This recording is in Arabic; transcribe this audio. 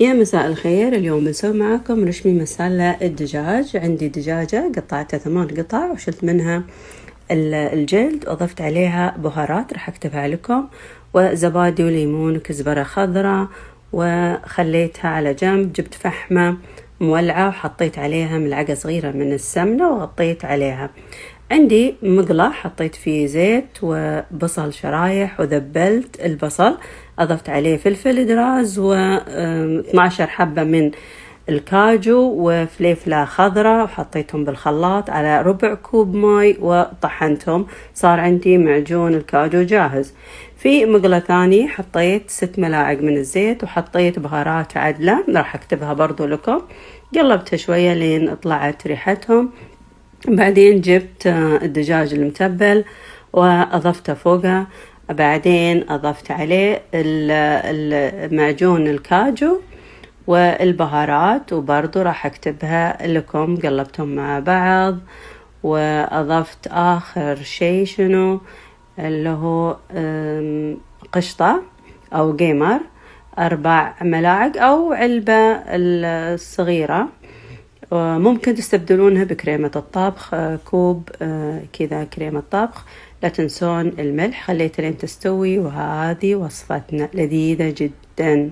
يا مساء الخير. اليوم بنسوي معاكم رشمي مسالة الدجاج. عندي دجاجة قطعتها 8 قطع وشلت منها الجلد وأضفت عليها بهارات راح أكتبها لكم، وزبادي وليمون وكزبرة خضراء، وخليتها على جنب. جبت فحمة مولعة وحطيت عليها ملعقة صغيرة من السمنة وغطيت عليها. عندي مقلاة حطيت فيه زيت وبصل شرايح وذبلت البصل، أضفت عليه فلفل دراز و12 حبة من الكاجو وفليفلة خضراء وحطيتهم بالخلاط على ربع كوب ماي وطحنتهم. صار عندي معجون الكاجو جاهز. في مقلة ثانية حطيت 6 ملاعق من الزيت وحطيت بهارات عدلة راح أكتبها برضو لكم. قلبتها شوية لين طلعت ريحتهم. بعدين جبت الدجاج المتبل وأضفته فوقها. بعدين أضفت عليه معجون الكاجو والبهارات وبرضو راح أكتبها لكم. قلبتهم مع بعض وأضفت آخر شيء شنو اللي هو قشطة أو قيمر 4 ملاعق أو علبة الصغيرة، وممكن تستبدلونها بكريمة الطبخ، كوب كذا كريمة طبخ. لا تنسون الملح. خليتها لين تستوي، وهذه وصفتنا لذيذة جدا.